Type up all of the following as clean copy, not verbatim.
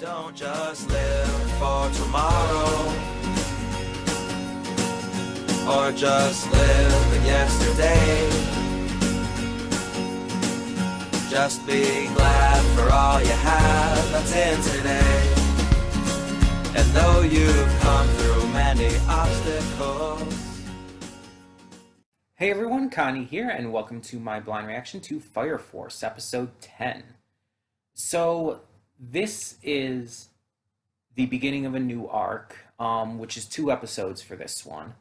Don't just live for tomorrow, or just live in yesterday. Just be glad for all you have that's in today. And though you've come through many obstacles. Hey everyone, Connie here, and welcome to my blind reaction to Fire Force, episode 10. So, this is the beginning of a new arc, which is 2 episodes for this one.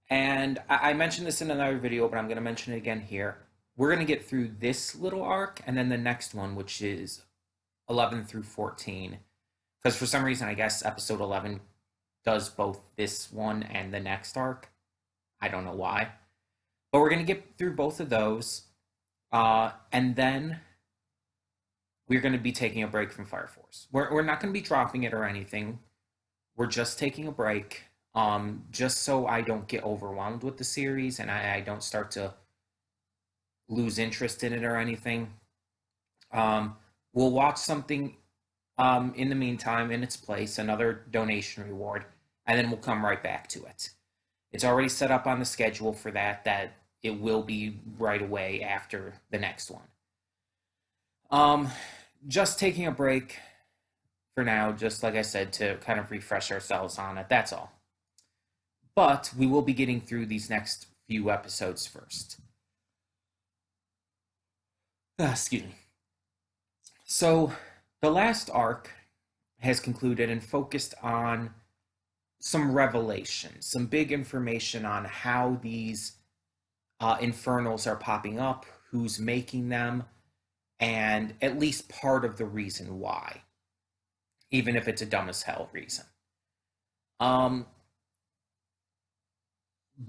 And I mentioned this in another video, but I'm going to mention it again here. We're going to get through this little arc, and then the next one, which is 11 through 14. Because for some reason, I guess episode 11 does both this one and the next arc. I don't know why. But we're going to get through both of those. And then we're going to be taking a break from Fire Force. We're not going to be dropping it or anything. We're just taking a break. Just so I don't get overwhelmed with the series and I don't start to lose interest in it or anything. We'll watch something in the meantime in its place, another donation reward, and then we'll come right back to it. It's already set up on the schedule for that it will be right away after the next one. Just taking a break for now, just like I said, to kind of refresh ourselves on it, that's all. But we will be getting through these next few episodes first. Excuse me. So, the last arc has concluded and focused on some revelation, some big information on how these infernals are popping up, who's making them, and at least part of the reason why, even if it's a dumb as hell reason. But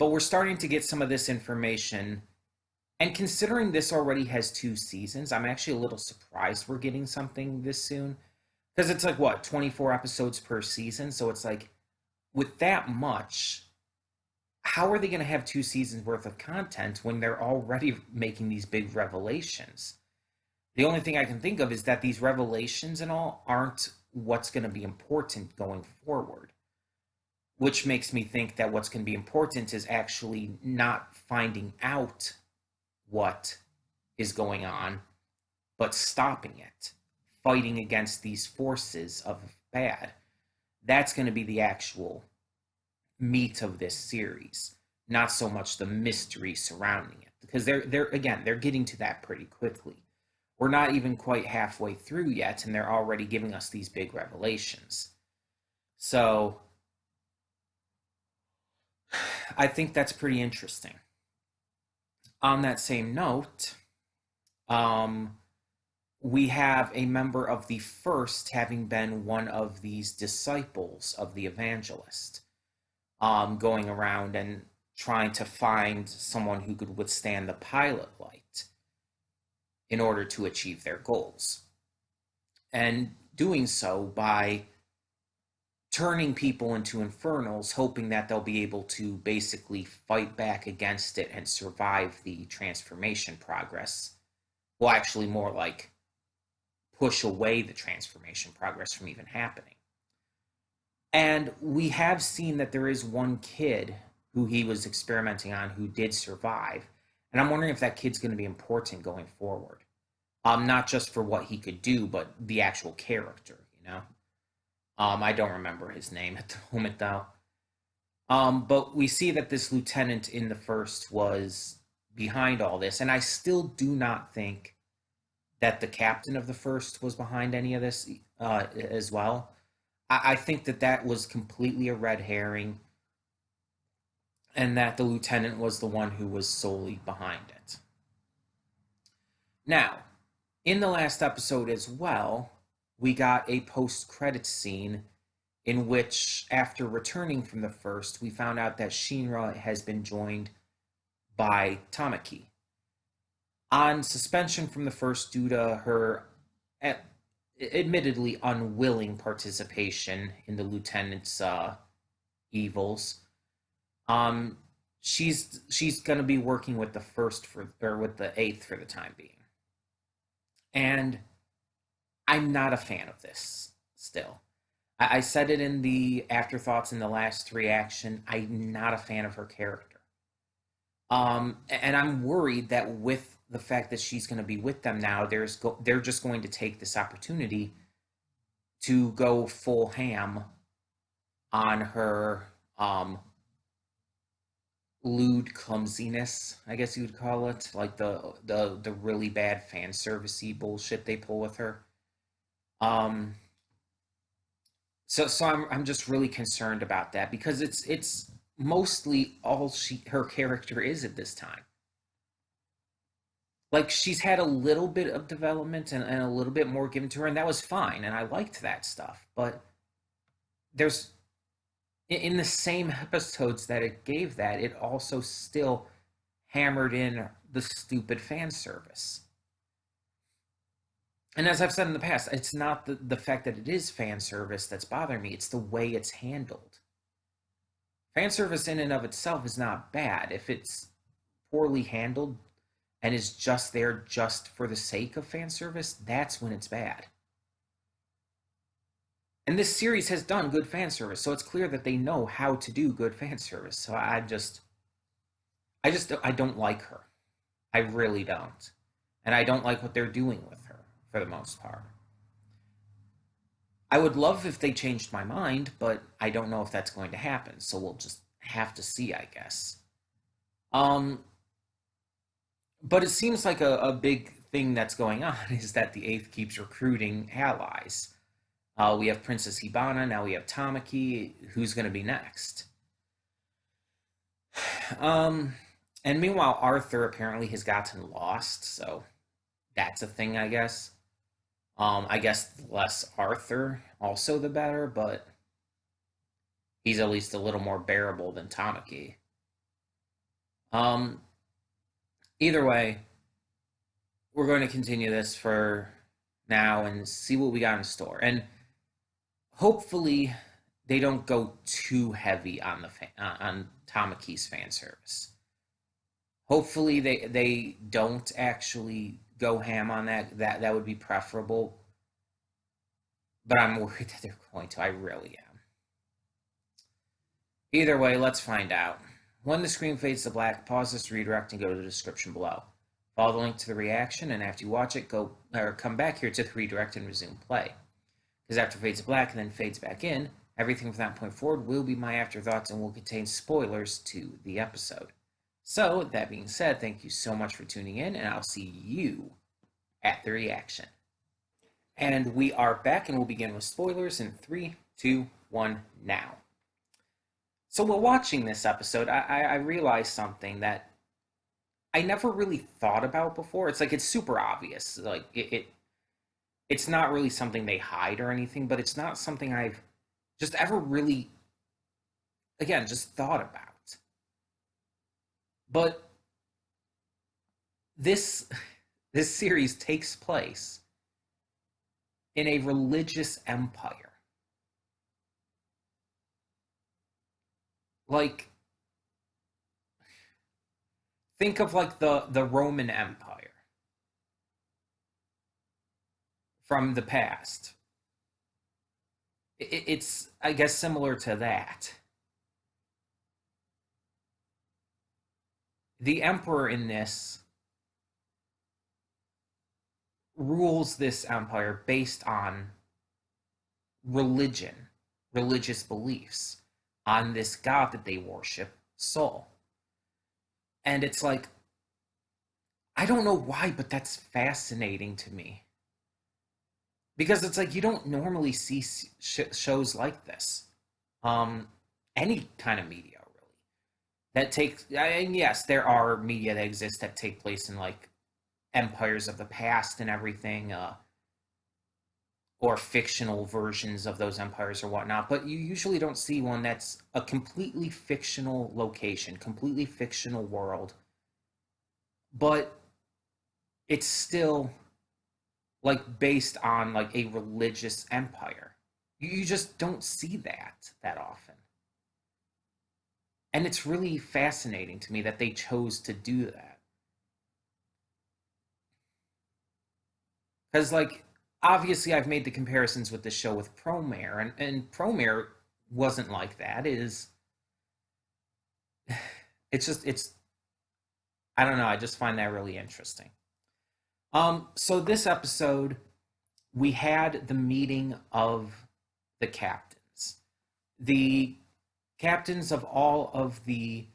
we're starting to get some of this information, and considering this already has 2 seasons, I'm actually a little surprised we're getting something this soon, because it's like, what, 24 episodes per season, so it's like, with that much, how are they going to have 2 seasons worth of content when they're already making these big revelations? The only thing I can think of is that these revelations and all aren't what's going to be important going forward. Which makes me think that what's going to be important is actually not finding out what is going on, but stopping it, fighting against these forces of bad. That's going to be the actual meat of this series, not so much the mystery surrounding it, because they're getting to that pretty quickly. We're not even quite halfway through yet, and they're already giving us these big revelations. So I think that's pretty interesting. On that same note, we have a member of the First having been one of these disciples of the evangelist, going around and trying to find someone who could withstand the pilot light in order to achieve their goals. And doing so by turning people into infernals, hoping that they'll be able to basically fight back against it and survive the transformation progress. Well, actually more like push away the transformation progress from even happening. And we have seen that there is one kid who he was experimenting on who did survive. And I'm wondering if that kid's going to be important going forward. Not just for what he could do, but the actual character, you know? I don't remember his name at the moment, though. But we see that this lieutenant in the First was behind all this. And I still do not think that the captain of the First was behind any of this as well. I think that was completely a red herring, and that the lieutenant was the one who was solely behind it. Now, in the last episode as well, we got a post-credits scene in which, after returning from the First, we found out that Shinra has been joined by Tamaki. On suspension from the First due to her admittedly unwilling participation in the lieutenant's evils, she's going to be working with the First with the Eighth for the time being. And I'm not a fan of this still. I said it in the afterthoughts in the last reaction. I'm not a fan of her character. And I'm worried that with the fact that she's going to be with them now, they're just going to take this opportunity to go full ham on her lewd clumsiness, I guess you would call it, like the really bad fan servicey bullshit they pull with her. Um, so I'm just really concerned about that because it's mostly all her character is at this time. Like she's had a little bit of development and a little bit more given to her, and that was fine, and I liked that stuff. But there's in the same episodes that it gave that, it also still hammered in the stupid fan service. And as I've said in the past, it's not the fact that it is fan service that's bothering me, it's the way it's handled. Fan service in and of itself is not bad. If it's poorly handled and is just there just for the sake of fan service, that's when it's bad. And this series has done good fan service, so it's clear that they know how to do good fan service. So I don't like her. I really don't. And I don't like what they're doing with her for the most part. I would love if they changed my mind, but I don't know if that's going to happen. So we'll just have to see, I guess. But it seems like a big thing that's going on is that the Eighth keeps recruiting allies. We have Princess Hibana, now we have Tamaki. Who's going to be next? And meanwhile, Arthur apparently has gotten lost, so that's a thing, I guess. I guess less Arthur, also the better, but he's at least a little more bearable than Tamaki. Either way, we're going to continue this for now and see what we got in store. And hopefully they don't go too heavy on on Tamaki's fan service. Hopefully they don't actually go ham on that. That would be preferable. But I'm worried that they're going to. I really am. Either way, let's find out. When the screen fades to black, pause this redirect and go to the description below. Follow the link to the reaction, and after you watch it, come back here to the redirect and resume play. Because after it fades to black and then fades back in, everything from that point forward will be my afterthoughts and will contain spoilers to the episode. So, that being said, thank you so much for tuning in, and I'll see you at the reaction. And we are back, and we'll begin with spoilers in 3, 2, 1, now. So while watching this episode, I realized something that I never really thought about before. It's like it's super obvious. Like it's not really something they hide or anything, but it's not something I've just ever really, again, just thought about. But this series takes place in a religious empire. Like, think of like the Roman Empire from the past. It's, I guess, similar to that. The emperor in this rules this empire based on religion, religious beliefs, on this god that they worship, Sol. And it's like, I don't know why, but that's fascinating to me. Because it's like, you don't normally see shows like this. Any kind of media, really. That takes, and yes, there are media that exist that take place in like empires of the past and everything, or fictional versions of those empires or whatnot, but you usually don't see one that's a completely fictional location, completely fictional world, but it's still like based on like a religious empire. You just don't see that often. And it's really fascinating to me that they chose to do that. Because like obviously I've made the comparisons with the show with Promare, and Promare wasn't like that. It's I don't know, I just find that really interesting. So this episode we had the meeting of the captains. The captains of all of the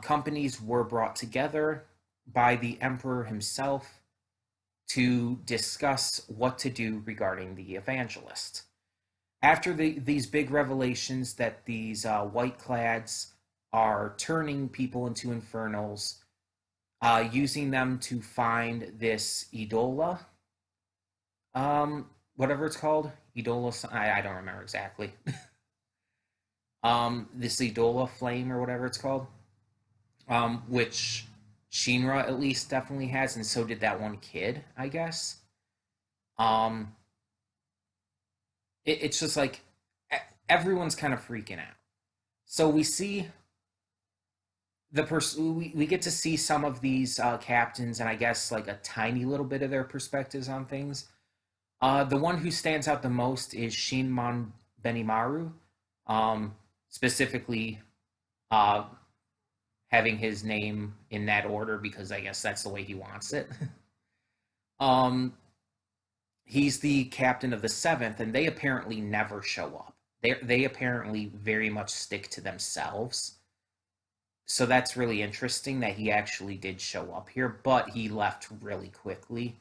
companies were brought together by the emperor himself to discuss what to do regarding the evangelist. After these big revelations that these white clads are turning people into infernals, using them to find this idola, whatever it's called, idola. I don't remember exactly. This idola flame or whatever it's called, which Shinra at least definitely has, and so did that one kid, I guess. Um, it's just like everyone's kind of freaking out. So we see we get to see some of these captains, and I guess like a tiny little bit of their perspectives on things. The one who stands out the most is Shinmon Benimaru, specifically uh, having his name in that order because I guess that's the way he wants it. um, he's the captain of the seventh, and they apparently never show up. They apparently very much stick to themselves. So that's really interesting that he actually did show up here, but he left really quickly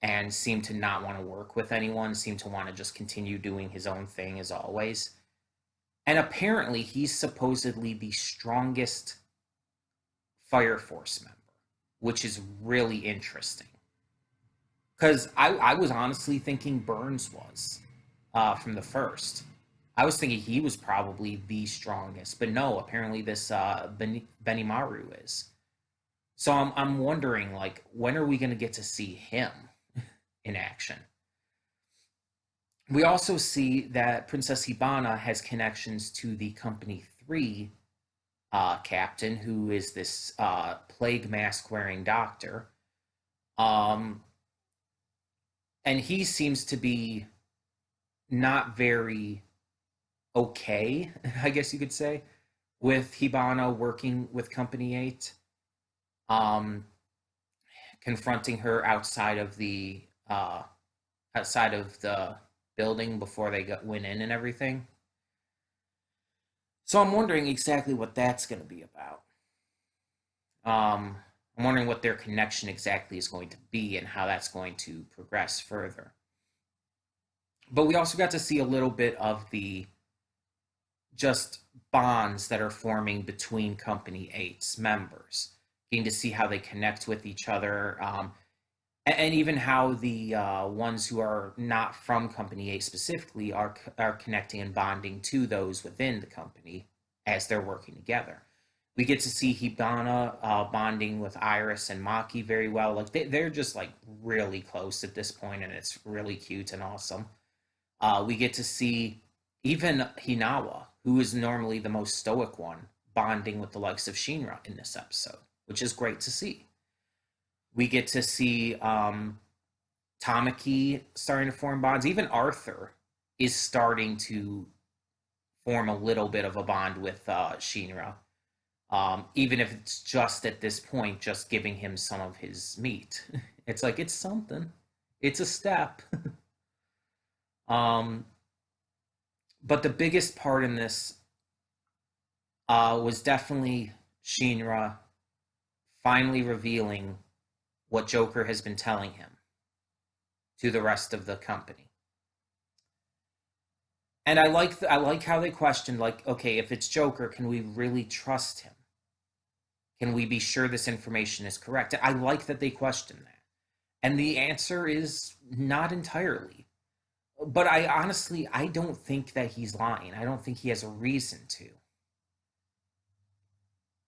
and seemed to not want to work with anyone, seemed to want to just continue doing his own thing as always. And apparently he's supposedly the strongest Fire Force member, which is really interesting. Because I was honestly thinking Burns was from the first. I was thinking he was probably the strongest, but no, apparently this Benimaru is. So I'm wondering, like, when are we going to get to see him in action? We also see that Princess Hibana has connections to the Company 3 captain, who is this plague mask wearing doctor. And he seems to be not very okay, I guess you could say, with Hibana working with Company 8, confronting her outside of the building before they went in and everything. So I'm wondering exactly what that's going to be about. I'm wondering what their connection exactly is going to be and how that's going to progress further. But we also got to see a little bit of the just bonds that are forming between Company 8's members, getting to see how they connect with each other, and even how the ones who are not from Company 8 specifically are connecting and bonding to those within the company as they're working together. We get to see Hibana bonding with Iris and Maki very well. Like they're just like really close at this point, and it's really cute and awesome. We get to see even Hinawa, who is normally the most stoic one, bonding with the likes of Shinra in this episode, which is great to see. We get to see Tamaki starting to form bonds. Even Arthur is starting to form a little bit of a bond with Shinra, even if it's just at this point just giving him some of his meat. It's like it's something. It's a step. But the biggest part in this was definitely Shinra finally revealing what Joker has been telling him to the rest of the company. And I like how they questioned, like, okay, if it's Joker, can we really trust him? Can we be sure this information is correct? I like that they questioned that. And the answer is not entirely. But I don't think that he's lying. I don't think he has a reason to.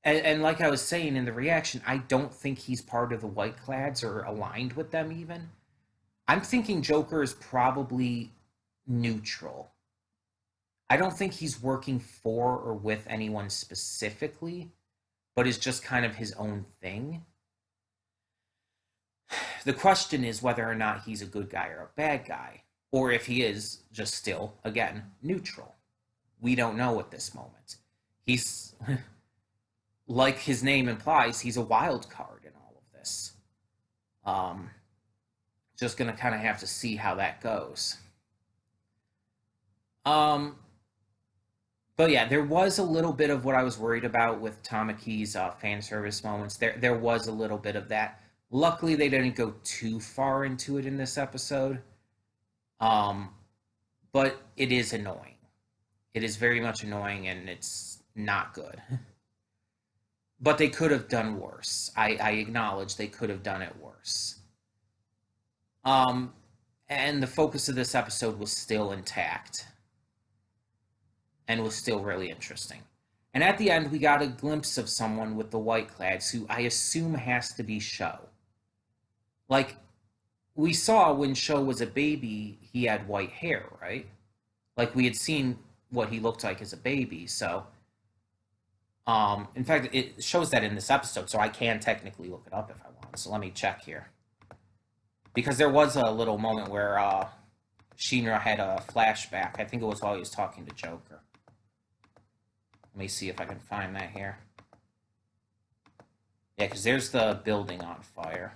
And like I was saying in the reaction, I don't think he's part of the White Clads or aligned with them even. I'm thinking Joker is probably neutral. I don't think he's working for or with anyone specifically, but is just kind of his own thing. the question is whether or not he's a good guy or a bad guy, or if he is just still, again, neutral. We don't know at this moment. He's, like his name implies, he's a wild card in all of this. Just gonna kind of have to see how that goes. Um, but yeah, there was a little bit of what I was worried about with Tamaki's fan service moments. There was a little bit of that. Luckily, they didn't go too far into it in this episode. But it is annoying. It is very much annoying, and it's not good. But they could have done worse. I acknowledge they could have done it worse. And the focus of this episode was still intact and was still really interesting. And at the end, we got a glimpse of someone with the white clads who I assume has to be Sho. Like, we saw when Sho was a baby, he had white hair, right? Like, we had seen what he looked like as a baby, so... in fact, it shows that in this episode, so I can technically look it up if I want. So let me check here. Because there was a little moment where Shinra had a flashback. I think it was while he was talking to Joker. Let me see if I can find that here. Yeah, because there's the building on fire.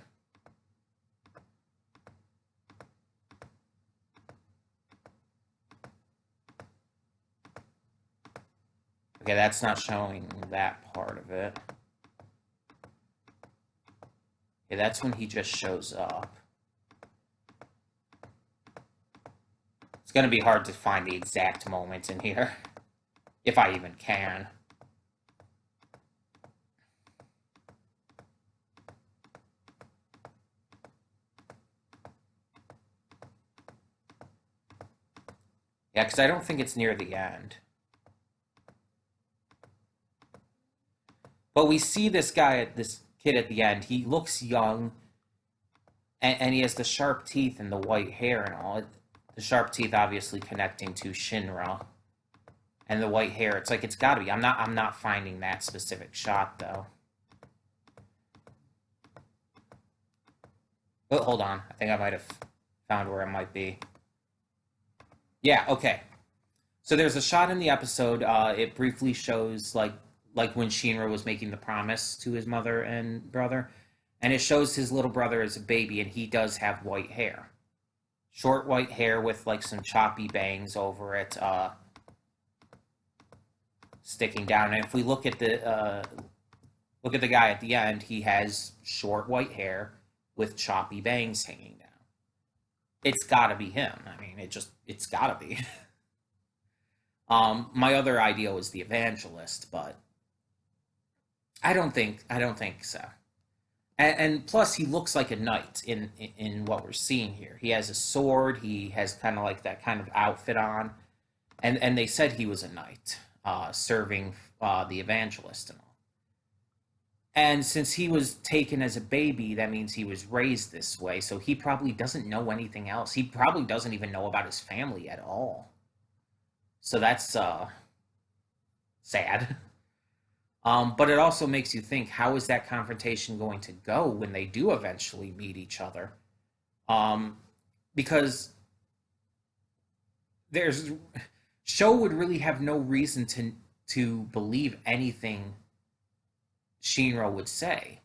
Okay, that's not showing that part of it. Okay, that's when he just shows up. It's going to be hard to find the exact moment in here, if I even can. Yeah, because I don't think it's near the end. But we see this kid at the end. He looks young, and he has the sharp teeth and the white hair and all. The sharp teeth obviously connecting to Shinra, and the white hair. It's like it's got to be. I'm not finding that specific shot though. Oh, hold on. I think I might have found where it might be. Yeah. Okay. So there's a shot in the episode. It briefly shows like when Shinra was making the promise to his mother and brother. And it shows his little brother as a baby, and he does have white hair. Short white hair with like some choppy bangs over it, sticking down. And if we look at the guy at the end, he has short white hair with choppy bangs hanging down. It's gotta be him. I mean, it's gotta be. My other idea was the evangelist, but I don't think so. And plus, he looks like a knight in what we're seeing here. He has a sword. He has kind of like that kind of outfit on, and they said he was a knight, serving the evangelist and all. And since he was taken as a baby, that means he was raised this way. So he probably doesn't know anything else. He probably doesn't even know about his family at all. So that's sad. But it also makes you think, how is that confrontation going to go when they do eventually meet each other? Because Sho would really have no reason to believe anything Shinra would say.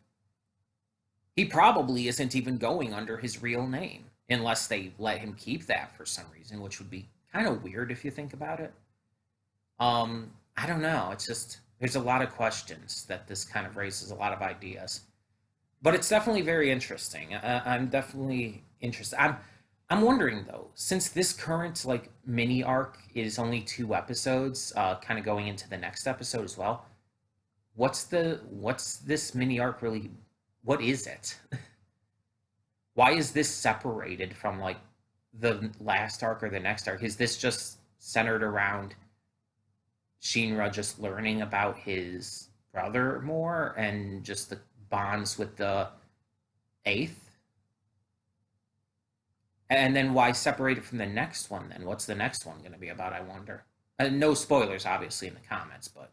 He probably isn't even going under his real name, unless they let him keep that for some reason, which would be kind of weird if you think about it. I don't know. It's just... There's a lot of questions that this kind of raises, a lot of ideas, but it's definitely very interesting. I'm definitely interested. I'm wondering though, since this current like mini arc is only 2 episodes, kind of going into the next episode as well. What's this mini arc really? What is it? Why is this separated from like the last arc or the next arc? Is this just centered around Shinra just learning about his brother more and just the bonds with the 8th? And then why separate it from the next one then? What's the next one going to be about, I wonder? No spoilers, obviously, in the comments, but...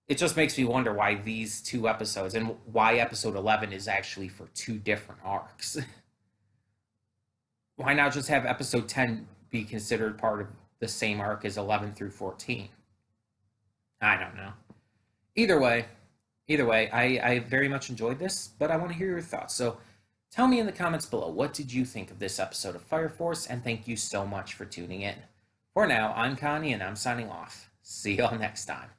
it just makes me wonder why these two episodes and why episode 11 is actually for two different arcs. Why not just have episode 10 be considered part of the same arc as 11 through 14? I don't know. Either way, I very much enjoyed this, but I want to hear your thoughts. So tell me in the comments below, what did you think of this episode of Fire Force? And thank you so much for tuning in. For now, I'm Connie, and I'm signing off. See y'all next time.